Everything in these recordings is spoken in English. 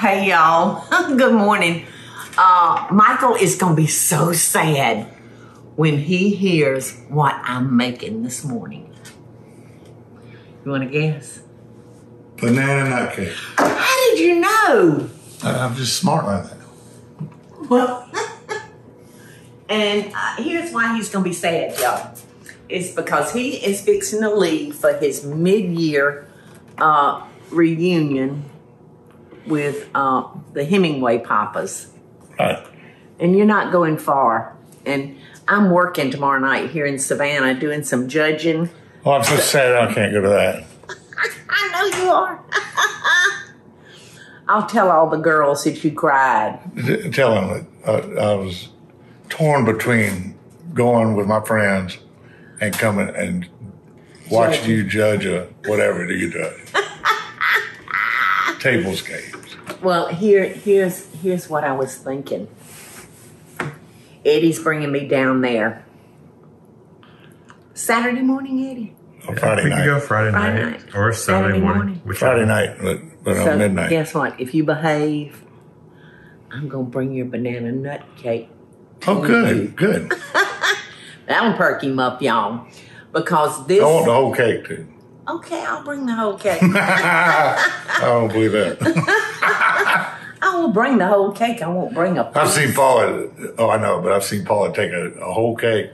Hey, y'all. Good morning. Michael is going to be so sad when he hears what I'm making this morning. You want to guess? Banana nut cake. How did you know? I'm just smart like that. Well, and here's why he's going to be sad, y'all. It's because he is fixing to leave for his mid-year reunion with the Hemingway Papas. Right. And you're not going far. And I'm working tomorrow night here in Savannah doing some judging. Oh, I'm so sad I can't go to that. I know you are. I'll tell all the girls that you cried. Tell them that I was torn between going with my friends and coming and watching you judge a whatever do you judge. Tablescapes. Well, here's what I was thinking. Eddie's bringing me down there. Saturday morning, Eddie? Or Friday night. We can go Friday night. Or Saturday morning. Friday night, but So on midnight. guess what? If you behave, I'm going to bring your banana nut cake. Oh, good, good. That'll perk him up, y'all. Because this... I want the whole cake, too. Okay, I'll bring the whole cake. I don't believe that. I will bring the whole cake. I won't bring a piece. I've seen Paula, I know, but I've seen Paula take a whole cake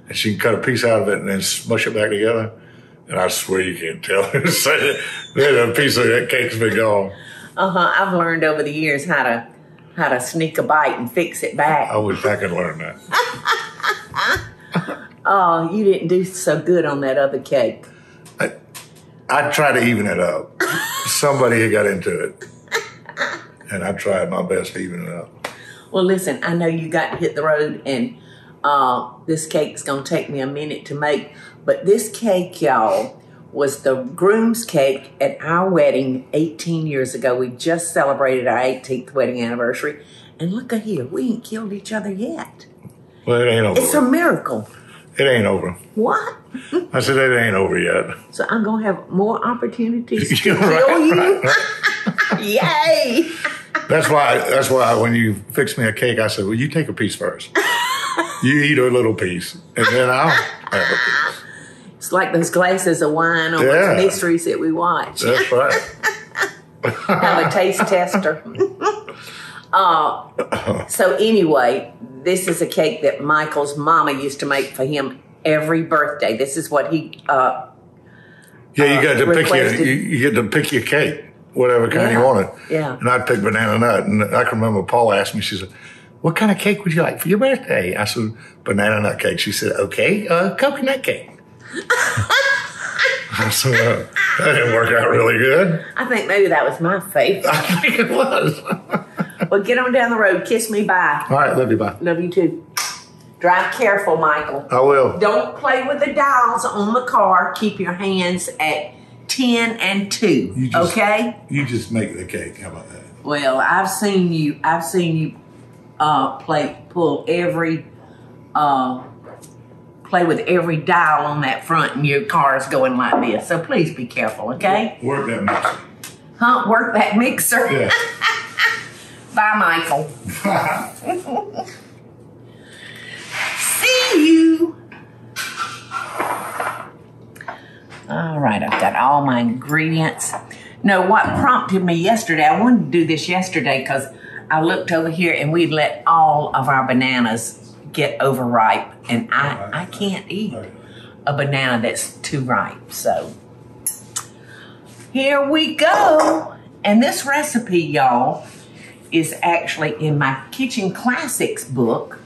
and she can cut a piece out of it and then smush it back together. And I swear you can't tell. Then a piece of that cake's been gone. I've learned over the years how to sneak a bite and fix it back. I wish I could learn that. Oh, you didn't do so good on that other cake. I tried to even it up. Somebody had got into it. And I tried my best to even it up. Well, listen, I know you got to hit the road, and this cake's going to take me a minute to make. But this cake, y'all, was the groom's cake at our wedding 18 years ago. We just celebrated our 18th wedding anniversary. And look at here, we ain't killed each other yet. Well, it ain't over. It's a miracle. It ain't over. What? I said, it ain't over yet. So I'm going to have more opportunities to kill Right, you? right. Yay! That's why when you fix me a cake, I said, well, you take a piece first. You eat a little piece, and then I'll have a piece. It's like those glasses of wine on those mysteries that we watch. That's right. Have a taste tester. So anyway, this is a cake that Michael's mama used to make for him every birthday. This is what he Yeah, you got to requested. pick you get to pick your cake, whatever kind you wanted. Yeah. And I'd pick banana nut. And I can remember Paula asked me, she said, what kind of cake would you like for your birthday? I said, banana nut cake. She said, okay, coconut cake. I said, that didn't work out really good. I think maybe that was my favorite. I think it was. Well, get on down the road. Kiss me bye. All right, love you, bye. Love you too. Drive careful, Michael. I will. Don't play with the dials on the car. Keep your hands at 10 and 2. Okay? You just make the cake. How about that? Well, I've seen you play with every dial on that front, and your car's going like this. So please be careful, okay? Work that mixer. Huh? Work that mixer. Yeah. Bye, Michael. See you. All right, I've got all my ingredients. No, what prompted me yesterday, I wanted to do this yesterday because I looked over here and we let all of our bananas get overripe, and I can't eat a banana that's too ripe. So here we go. And this recipe, y'all, is actually in my Kitchen Classics book.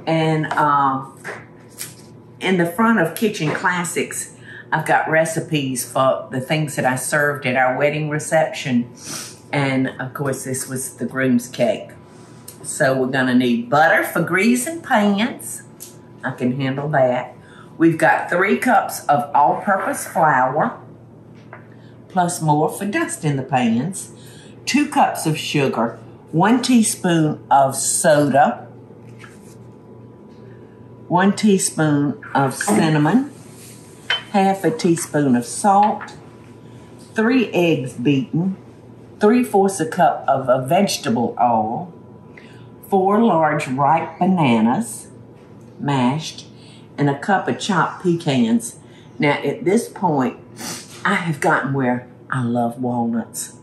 And in the front of Kitchen Classics, I've got recipes for the things that I served at our wedding reception. And of course, this was the groom's cake. So we're gonna need butter for greasing pans. I can handle that. We've got 3 cups of all-purpose flour, plus more for dusting the pans. 2 cups of sugar, 1 teaspoon of soda, 1 teaspoon of cinnamon, half a teaspoon of salt, 3 eggs beaten, 3/4 a cup of a vegetable oil, 4 large ripe bananas, mashed, and a cup of chopped pecans. Now, at this point, I have gotten where I love walnuts.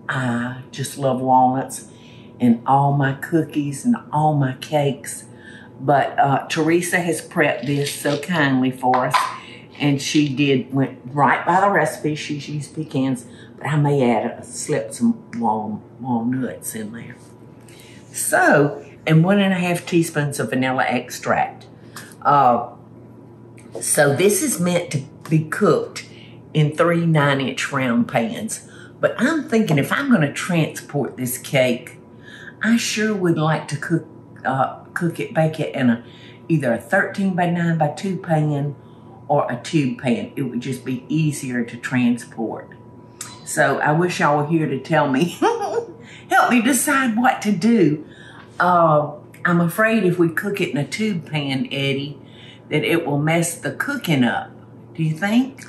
I just love walnuts in all my cookies and all my cakes. But Teresa has prepped this so kindly for us, and she went right by the recipe. She's used pecans, but I may slip some walnuts in there. So, and 1½ teaspoons of vanilla extract. So this is meant to be cooked in 3 9-inch round pans. But I'm thinking if I'm going to transport this cake, I sure would like to bake it in either a 13 by 9 by 2 pan or a tube pan. It would just be easier to transport. So I wish y'all were here to tell me, help me decide what to do. I'm afraid if we cook it in a tube pan, Eddie, that it will mess the cooking up. Do you think?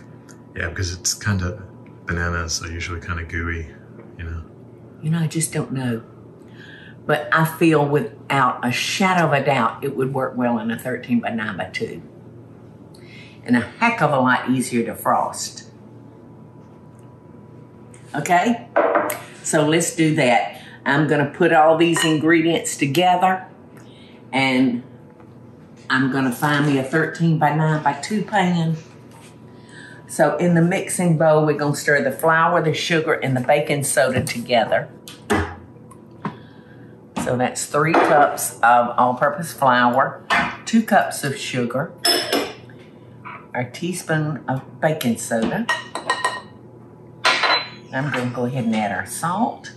Yeah, because it's kind of, bananas are usually kind of gooey, you know. You know, I just don't know. But I feel without a shadow of a doubt, it would work well in a 13 by 9 by 2. And a heck of a lot easier to frost. Okay? So let's do that. I'm gonna put all these ingredients together, and I'm gonna find me a 13 by 9 by 2 pan. So in the mixing bowl, we're gonna stir the flour, the sugar, and the baking soda together. So that's 3 cups of all-purpose flour, 2 cups of sugar, a teaspoon of baking soda. I'm going to go ahead and add our salt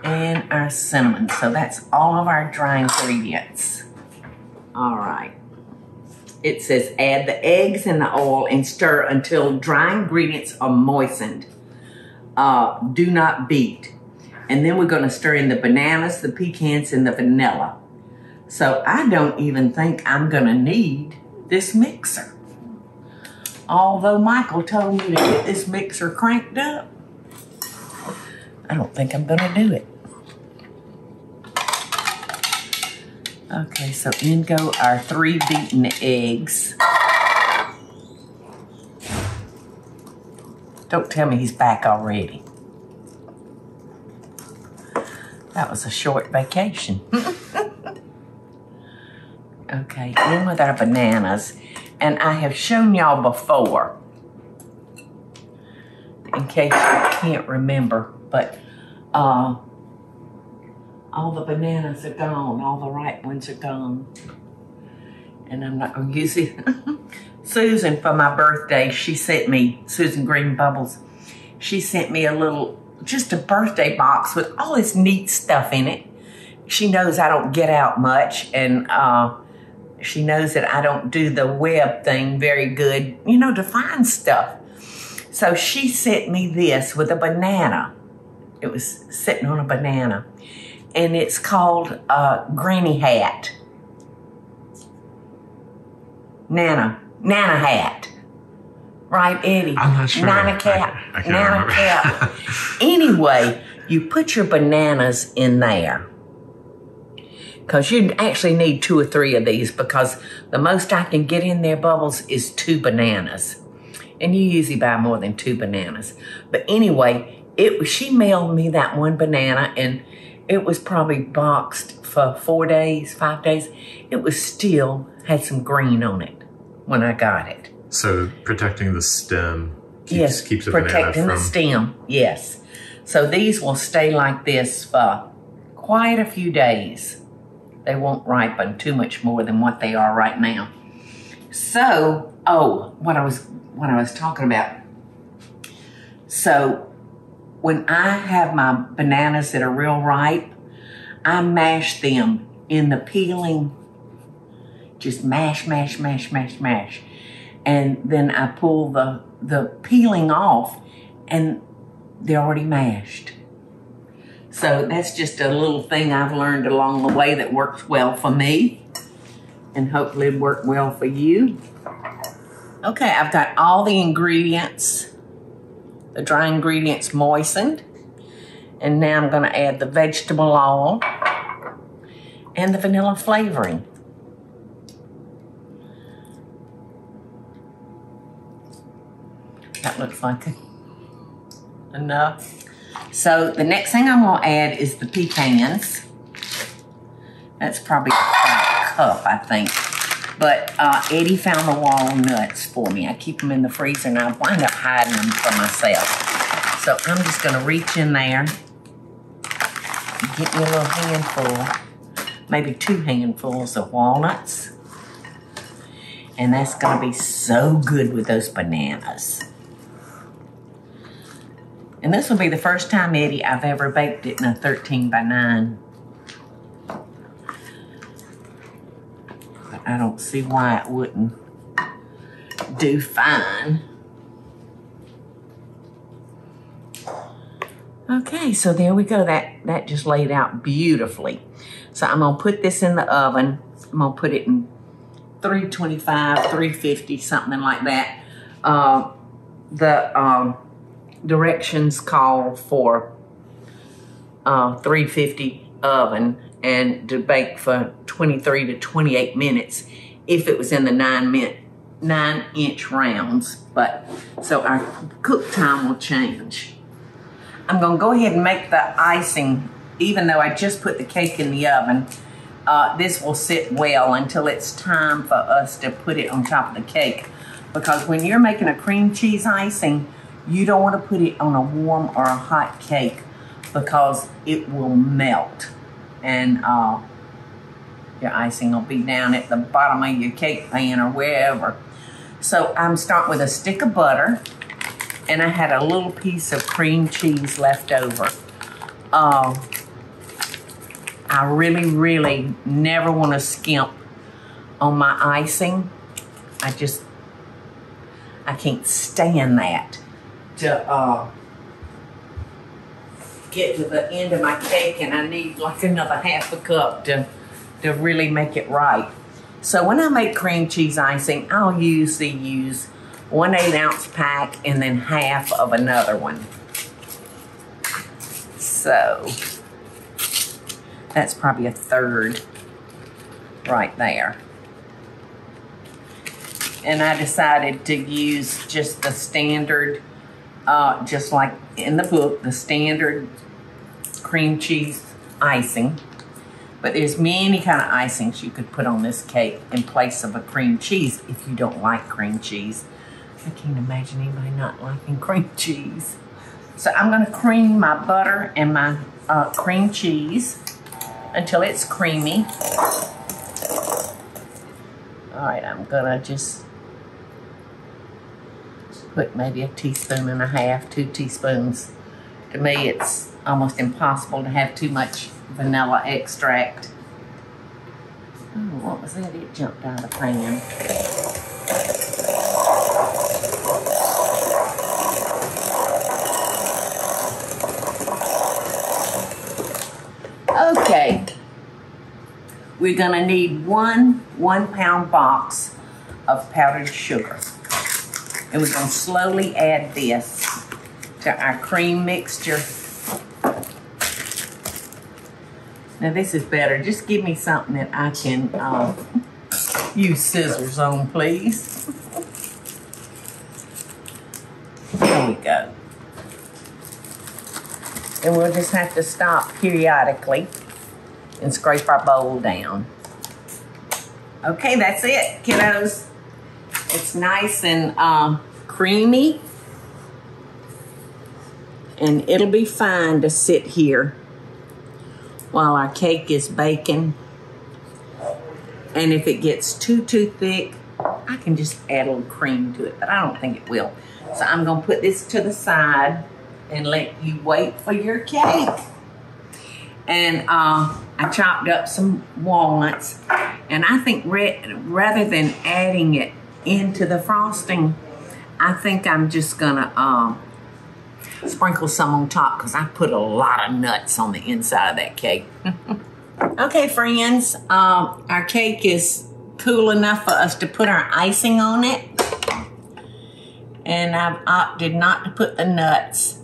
and our cinnamon. So that's all of our dry ingredients. All right. It says add the eggs and the oil and stir until dry ingredients are moistened. Do not beat. And then we're going to stir in the bananas, the pecans, and the vanilla. So I don't even think I'm going to need this mixer. Although Michael told me to get this mixer cranked up, I don't think I'm going to do it. Okay, so in go our 3 beaten eggs. Don't tell me he's back already. That was a short vacation. Okay, in with our bananas. And I have shown y'all before, in case you can't remember, but all the bananas are gone, all the ripe ones are gone. And I'm not gonna use it. Susan, for my birthday, she sent me, Susan Green Bubbles, she sent me just a birthday box with all this neat stuff in it. She knows I don't get out much, and she knows that I don't do the web thing very good, you know, to find stuff. So she sent me this with a banana. It was sitting on a banana. And it's called Granny Hat. Nana Hat. Right, Eddie? I'm not sure. Nana Cap. I can't Nana remember. Cap. Anyway, you put your bananas in there. Because you actually need 2 or 3 of these, because the most I can get in there, Bubbles, is 2 bananas. And you usually buy more than 2 bananas. But anyway, she mailed me that 1 banana, and it was probably boxed for 4 days, 5 days. It was still had some green on it when I got it. So protecting the stem keeps the banana protecting the stem, yes. So these will stay like this for quite a few days. They won't ripen too much more than what they are right now. So, what I was talking about. So, when I have my bananas that are real ripe, I mash them in the peeling. Just mash. And then I pull the peeling off, and they're already mashed. So that's just a little thing I've learned along the way that works well for me, and hopefully it'll work well for you. Okay, I've got all the ingredients the dry ingredients moistened. And now I'm gonna add the vegetable oil and the vanilla flavoring. That looks like enough. So the next thing I'm gonna add is the pecans. That's probably about a cup, I think. But Eddie found the walnuts for me. I keep them in the freezer and I wind up hiding them for myself. So I'm just gonna reach in there, get me a little handful, maybe 2 handfuls of walnuts. And that's gonna be so good with those bananas. And this will be the first time, Eddie, I've ever baked it in a 13 by 9. But I don't see why it wouldn't do fine. Okay, so there we go. That just laid out beautifully. So I'm gonna put this in the oven. I'm gonna put it in 325, 350, something like that. The directions call for 350 oven and to bake for 23 to 28 minutes if it was in the 9-inch rounds. But so our cook time will change. I'm gonna go ahead and make the icing, even though I just put the cake in the oven. This will sit well until it's time for us to put it on top of the cake. Because when you're making a cream cheese icing, you don't want to put it on a warm or a hot cake because it will melt. And your icing will be down at the bottom of your cake pan or wherever. So I'm starting with a stick of butter, and I had a little piece of cream cheese left over. I really never want to skimp on my icing. I can't stand that. To get to the end of my cake, and I need like another half a cup to really make it right. So when I make cream cheese icing, I'll usually use 1 8-ounce pack and then half of another one. So that's probably a third right there. And I decided to use just the standard, just like in the book, the standard cream cheese icing. But there's many kind of icings you could put on this cake in place of a cream cheese if you don't like cream cheese. I can't imagine anybody not liking cream cheese. So I'm gonna cream my butter and my cream cheese until it's creamy. All right, I'm gonna just put maybe 1.5 teaspoons, 2 teaspoons. To me, it's almost impossible to have too much vanilla extract. Oh, what was that? It jumped out of the pan. Okay, we're gonna need one 1-pound box of powdered sugar. And we're gonna slowly add this to our cream mixture. Now this is better. Just give me something that I can use scissors on, please. There we go. And we'll just have to stop periodically and scrape our bowl down. Okay, that's it, kiddos. It's nice and creamy. And it'll be fine to sit here while our cake is baking. And if it gets too thick, I can just add a little cream to it, but I don't think it will. So I'm gonna put this to the side and let you wait for your cake. And I chopped up some walnuts, and I think rather than adding it into the frosting, I think I'm just gonna sprinkle some on top because I put a lot of nuts on the inside of that cake. Okay, friends, our cake is cool enough for us to put our icing on it. And I've opted not to put the nuts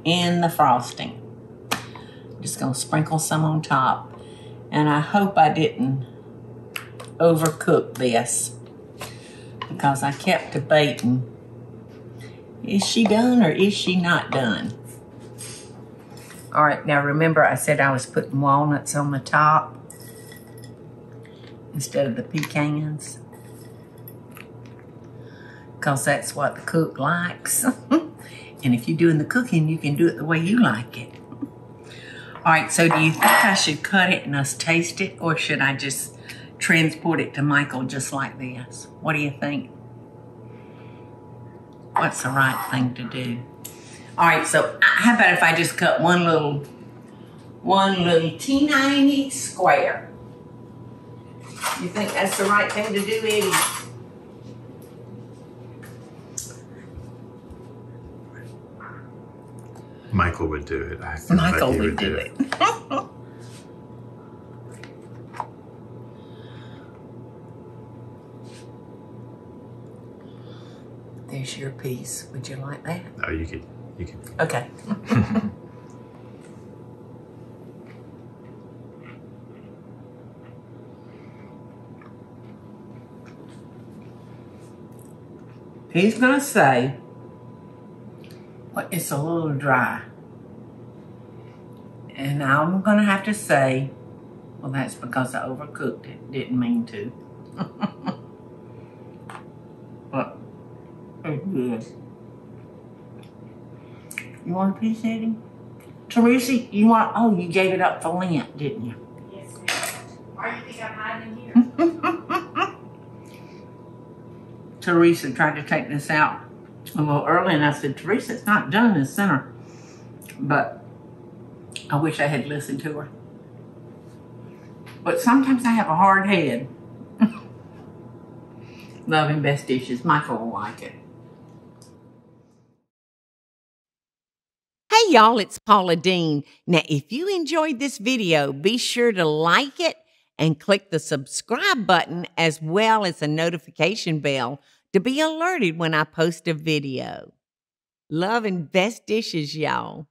in the frosting. Just gonna sprinkle some on top. And I hope I didn't overcook this, because I kept debating, is she done or is she not done? All right, now remember I said I was putting walnuts on the top instead of the pecans, because that's what the cook likes. And if you're doing the cooking, you can do it the way you like it. All right, so do you think I should cut it and us taste it, or should I just transport it to Michael just like this? What do you think? What's the right thing to do? All right, so how about if I just cut one little teeny square? You think that's the right thing to do, Eddie? Michael would do it. I feel Michael like he would do it. There's your piece. Would you like that? Oh, you could. Okay. He's gonna say, well, it's a little dry. And I'm gonna have to say, well, that's because I overcooked it. Didn't mean to. But it's good. You want a piece, Eddie? Teresa, you want, oh, you gave it up for Lent, didn't you? Yes, ma'am. Why do you think I'm hiding here? Teresa tried to take this out a little early, and I said, Teresa, it's not done in the center. But I wish I had listened to her. But sometimes I have a hard head. Loving Best Dishes. Michael will like it. Hey y'all, it's Paula Deen. Now, if you enjoyed this video, be sure to like it and click the subscribe button as well as the notification bell to be alerted when I post a video. Love and best dishes, y'all.